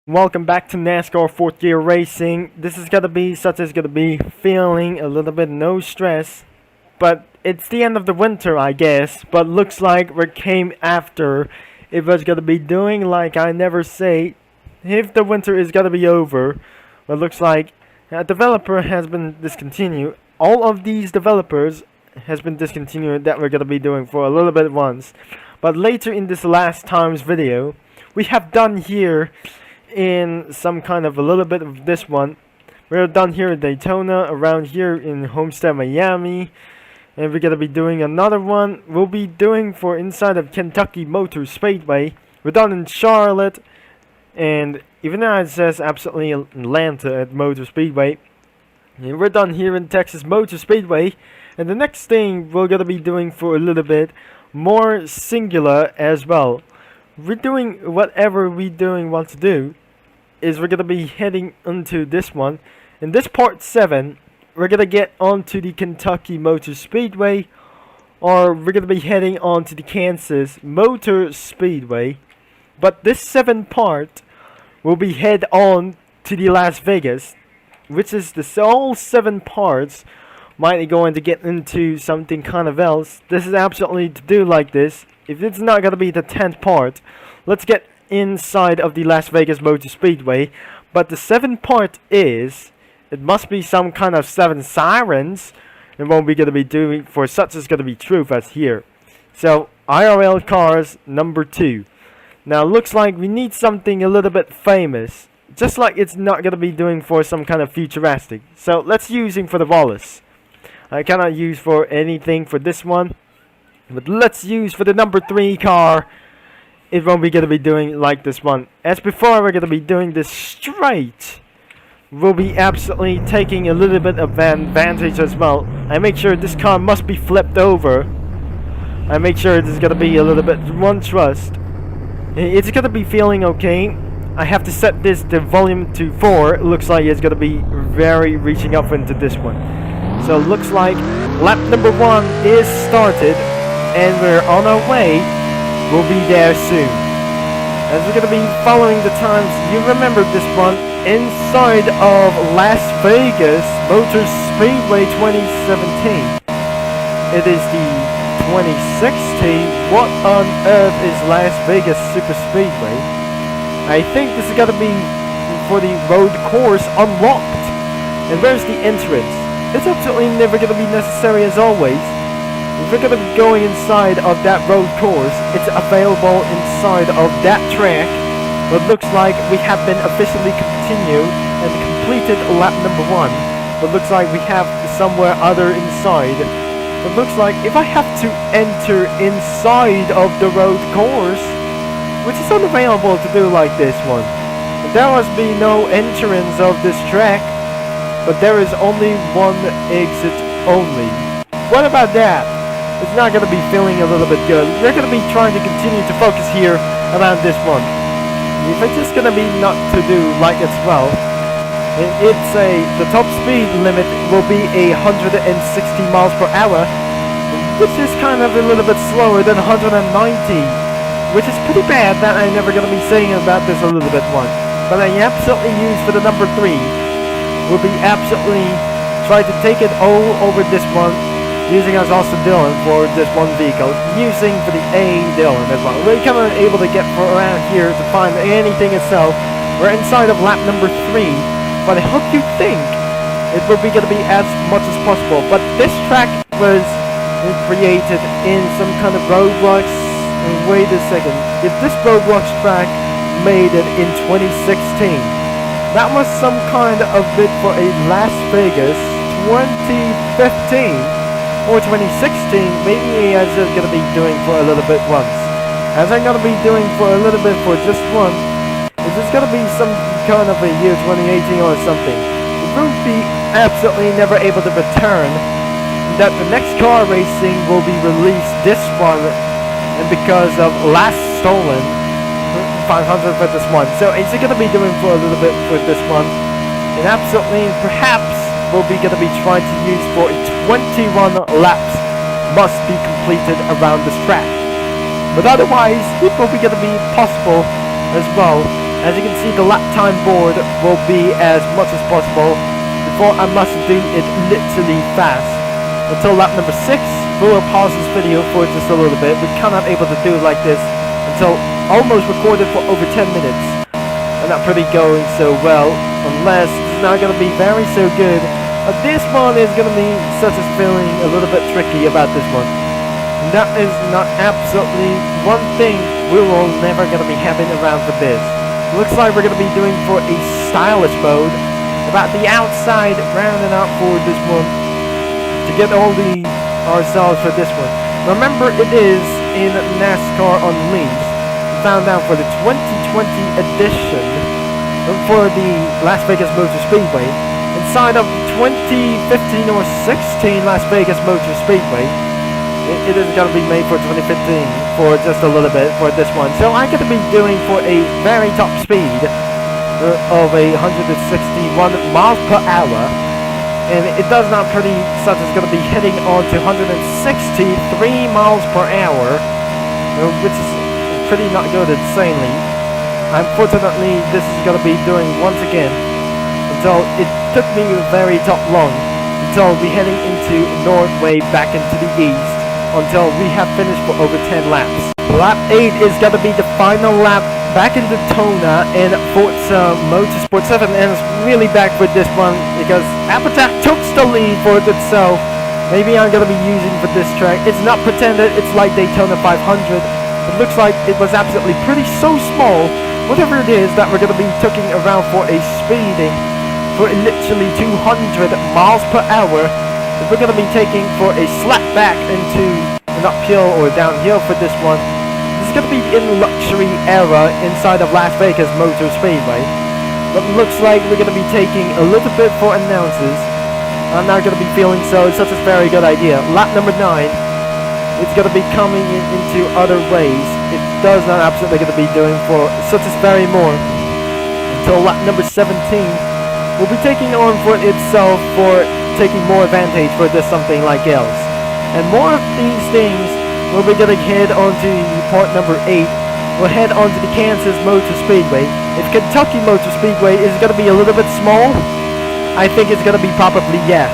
Welcome back to NASCAR 4th Gear Racing. This is gonna be feeling a little bit no stress, but it's the end of the winter, I guess. But looks like we came after. It was gonna be doing like I never say, if the winter is gonna be over. But looks like a developer has been discontinued. All of these developers has been discontinued that we're gonna be doing for a little bit once. But later in this last times video, we have done here in some kind of a little bit of this one. We're done here in Daytona, around here in Homestead, Miami, and we're gonna be doing another one. We'll be doing for inside of Kentucky Motor Speedway. We're done in Charlotte, and even though it says absolutely Atlanta at Motor Speedway, and we're done here in Texas Motor Speedway. And the next thing we're gonna be doing for a little bit more singular as well. We're doing whatever we want to do. Is we're gonna be heading into this one. In this part 7, we're gonna get onto the Kentucky Motor Speedway, or we're gonna be heading on to the Kansas Motor Speedway. But this 7 part will be head on to the Las Vegas, which is the all 7 parts might going to get into something kind of else. This is absolutely to do like this. If it's not gonna be the 10th part, let's get inside of the Las Vegas Motor Speedway. But the 7th part is, it must be some kind of 7 sirens. And what we're gonna be doing for such is gonna be true as here. So IRL cars number 2. Now looks like we need something a little bit famous, just like it's not gonna be doing for some kind of futuristic. So let's use him for the Wallace. I cannot use for anything for this one, but let's use for the number 3 car. It won't be gonna be doing like this one. As before, we're gonna be doing this straight. We'll be absolutely taking a little bit of advantage as well. I make sure this car must be flipped over. I make sure this is gonna be a little bit one trust. It's gonna be feeling okay. I have to set the volume to 4. It looks like it's gonna be very reaching up into this one. So looks like lap number 1 is started, and we're on our way. We'll be there soon. As we're gonna be following the times, you remember this one inside of Las Vegas Motor Speedway 2017. It is the 2016. What on earth is Las Vegas Super Speedway? I think this is gonna be for the road course unlocked. And where's the entrance? It's absolutely never gonna be necessary as always. If we're gonna be going inside of that road course, it's available inside of that track. But looks like we have been officially continued and completed lap number 1. But looks like we have somewhere other inside. But looks like if I have to enter inside of the road course, which is unavailable to do like this one. There must be no entrance of this track, but there is only one exit only. What about that? It's not going to be feeling a little bit good. We're going to be trying to continue to focus here around this one. If it's just going to be not to do like as well, the top speed limit will be 160 miles per hour, which is kind of a little bit slower than 190, which is pretty bad that I'm never going to be saying about this a little bit one. But I absolutely use for the number 3. We'll be absolutely trying to take it all over this one. Using as also Dylan for this one vehicle, using for the A Dylan as well. We're kind of able to get around here to find anything itself. We're inside of lap number 3, but I hope you think it will be going to be as much as possible. But this track was created in some kind of roadblocks. Wait a second, if this roadblocks track made it in 2016, that was some kind of bid for a Las Vegas 2015. Or 2016, maybe I'm just gonna be doing for a little bit once. As I'm gonna be doing for a little bit for just one, is this gonna be some kind of a year 2018 or something? It will be absolutely never able to return. That the next car racing will be released this one, and because of last stolen 500 for this one. So it's gonna be doing for a little bit for this one, and absolutely perhaps will be going to be trying to use for 21 laps must be completed around this track. But otherwise, it will be going to be possible as well As you can see, the lap time board will be as much as possible. Before, I must do it literally fast. Until lap number 6, we will pause this video for just a little bit. We cannot able to do it like this until almost recorded for over 10 minutes. And not pretty going so well, unless it's not going to be very so good. This one is going to be such as feeling a little bit tricky about this one. And that is not absolutely one thing we will never going to be having around for this. Looks like we're going to be doing for a stylish mode about the outside rounding out for this one to get all the ourselves for this one. Remember, it is in NASCAR Unleashed, found out for the 2020 edition for the Las Vegas Motor Speedway. Inside of 2015 or 16 Las Vegas Motor Speedway, it is going to be made for 2015 for just a little bit for this one. So I'm going to be doing for a very top speed of 161 miles per hour, and it does not pretty such as going to be hitting on to 163 miles per hour, which is pretty not good insanely. Unfortunately, this is going to be doing once again until it took me very top long until we heading into Northway back into the east until we have finished for over 10 laps. Lap 8 is going to be the final lap back in Daytona and Forza Motorsport 7, and it's really back with this one because Applejack took the lead for itself. Maybe I'm going to be using for this track. It's not pretended, it's like Daytona 500. It looks like it was absolutely pretty so small. Whatever it is that we're going to be taking around for a speeding for literally 200 miles per hour. If we're going to be taking for a slap back into an uphill or downhill for this one, this is going to be in luxury era inside of Las Vegas Motor Speedway. But it looks like we're going to be taking a little bit for announcers. I'm not going to be feeling so such a very good idea. Lap number 9, it's going to be coming into other ways. It does not absolutely going to be doing for such as very more. Until lap number 17, we'll be taking on for itself for taking more advantage for this something like else. And more of these things will be going to head on to part number 8. We'll head on to the Kansas Motor Speedway. If Kentucky Motor Speedway is going to be a little bit small, I think it's going to be probably yes.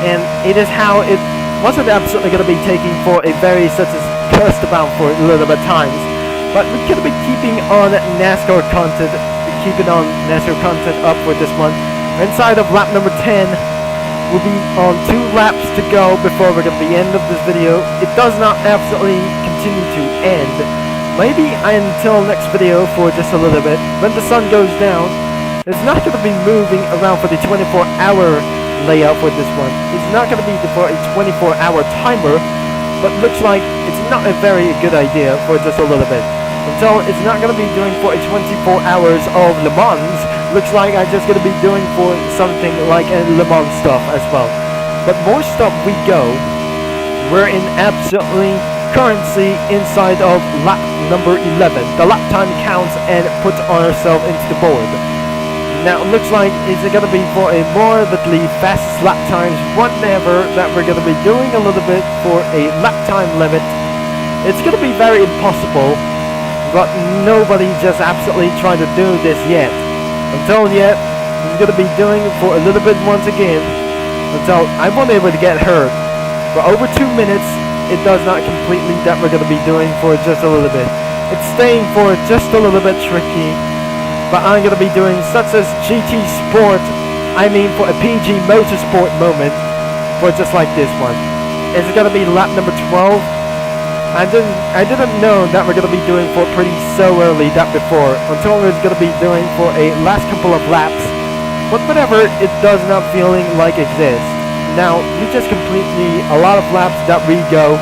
And it is how it wasn't absolutely going to be taking for a very such as cursed about for a little bit times. But we're going to be keeping on NASCAR content, keeping on NASCAR content up for this one. Inside of lap number 10, we'll be on 2 laps to go before we're going to be end of this video. It does not absolutely continue to end. Maybe until next video for just a little bit. When the sun goes down, it's not going to be moving around for the 24-hour layout for this one. It's not going to be for a 24-hour timer, but looks like it's not a very good idea for just a little bit. Until it's not going to be doing for a 24 hours of Le Mans. Looks like I'm just going to be doing for something like a Le Mans stuff as well. But more stuff we go. We're in absolutely currency inside of lap number 11. The lap time counts and puts ourselves into the board. Now it looks like it's going to be for a morbidly fastest lap times whatever that we're going to be doing a little bit for a lap time limit. It's going to be very impossible, but nobody just absolutely tried to do this yet. Until yet, he's going to be doing for a little bit once again until I won't be able to get hurt. For over 2 minutes, it does not completely that we're going to be doing for just a little bit. It's staying for just a little bit tricky, but I'm going to be doing such as GT Sport, I mean for a PG Motorsport moment for just like this one. Is it going to be lap number 12? I didn't know that we're going to be doing for pretty so early that before, until we're going to be doing for a last couple of laps. But whatever, it does not feeling like exists. Now, we just completely a lot of laps that we go,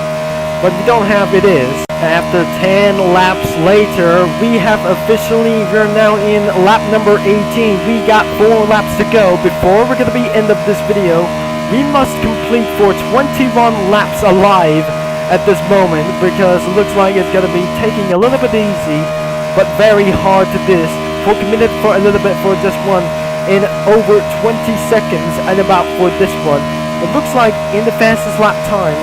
but we don't have it is. After 10 laps later, we have we're now in lap number 18. We got 4 laps to go before we're going to be end of this video. We must complete for 21 laps alive at this moment, because it looks like it's going to be taking a little bit easy but very hard to this. For committed for a little bit for this one in over 20 seconds and about for this one. It looks like in the fastest lap times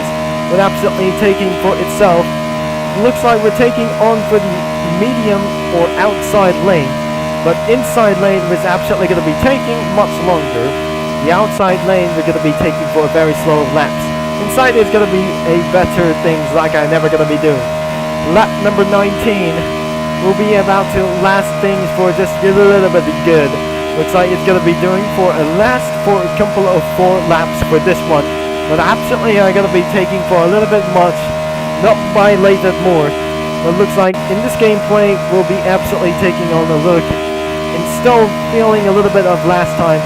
with absolutely taking for itself, it looks like we're taking on for the medium or outside lane. But inside lane was absolutely going to be taking much longer. The outside lane we're going to be taking for a very slow laps. Inside is going to be a better things like I'm never going to be doing. Lap number 19 will be about to last things for just a little bit good. Looks like it's going to be doing for a last for a couple of 4 laps for this one. But absolutely I'm going to be taking for a little bit much. Not by late that more. But looks like in this gameplay we'll be absolutely taking on a look and still feeling a little bit of last time.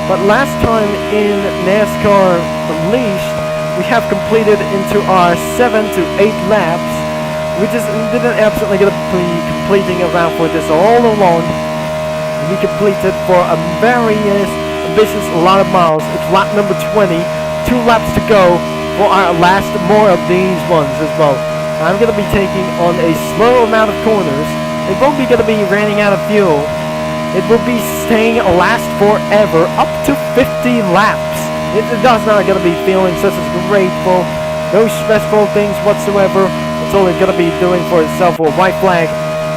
But last time in NASCAR Unleashed we have completed into our 7 to 8 laps. We just didn't absolutely gonna be completing around for this all along. We completed for a very ambitious lot of miles. It's lap number 20. 2 laps to go for our last more of these ones as well. I'm gonna be taking on a slow amount of corners. It won't be gonna be running out of fuel. It will be staying last forever, up to 50 laps. It does not gonna be feeling such as grateful, no stressful things whatsoever. It's only gonna be doing for itself a white flag.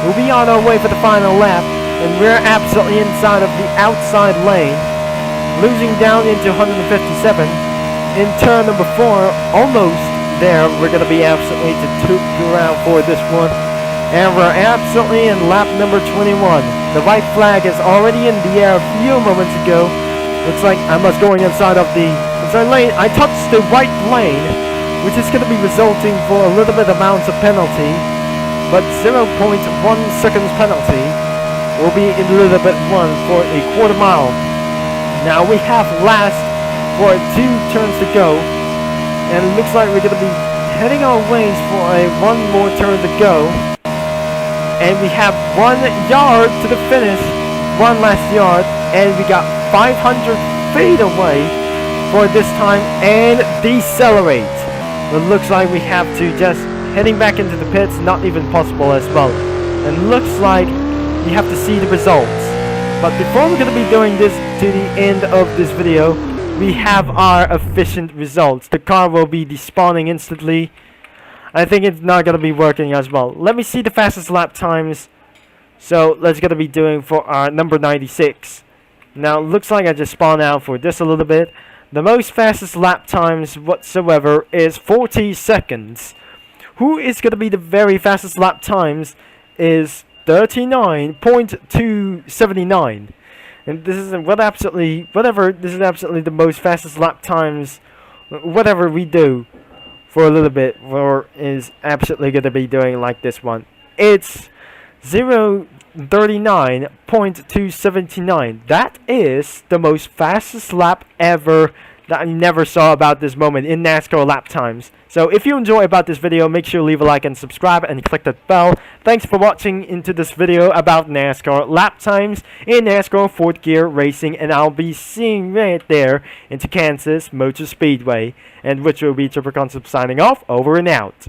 We'll be on our way for the final lap, and we're absolutely inside of the outside lane, losing down into 157. In turn number 4, almost there. We're gonna be absolutely to toot around for this one, and we're absolutely in lap number 21. The white flag is already in the air a few moments ago. Looks like I was going inside of the inside lane. I touched the white lane, which is going to be resulting for a little bit amounts of penalty, but 0.1 seconds penalty will be a little bit one for a quarter mile. Now we have last for 2 turns to go, and it looks like we're going to be heading our ways for a 1 more turn to go, and we have 1 yard to the finish, 1 last yard, and we got 500 feet away for this time and decelerate. It looks like we have to just heading back into the pits, not even possible as well. And looks like you have to see the results. But before we're going to be doing this to the end of this video, we have our efficient results. The car will be despawning instantly. I think it's not going to be working as well. Let me see the fastest lap times. So let's going to be doing for our number 96. Now it looks like I just spawned out for this a little bit. The most fastest lap times whatsoever is 40 seconds. Who is going to be the very fastest lap times is 39.279. And this is this is absolutely the most fastest lap times whatever we do for a little bit, or is absolutely going to be doing like this one. It's 0:39.279. That is the most fastest lap ever that I never saw about this moment in NASCAR lap times. So if you enjoy about this video, make sure to leave a like and subscribe and click that bell. Thanks for watching into this video about NASCAR lap times in NASCAR 4th Gear Racing, and I'll be seeing right there into Kansas Motor Speedway, and which will be Triple Concept signing off, over and out.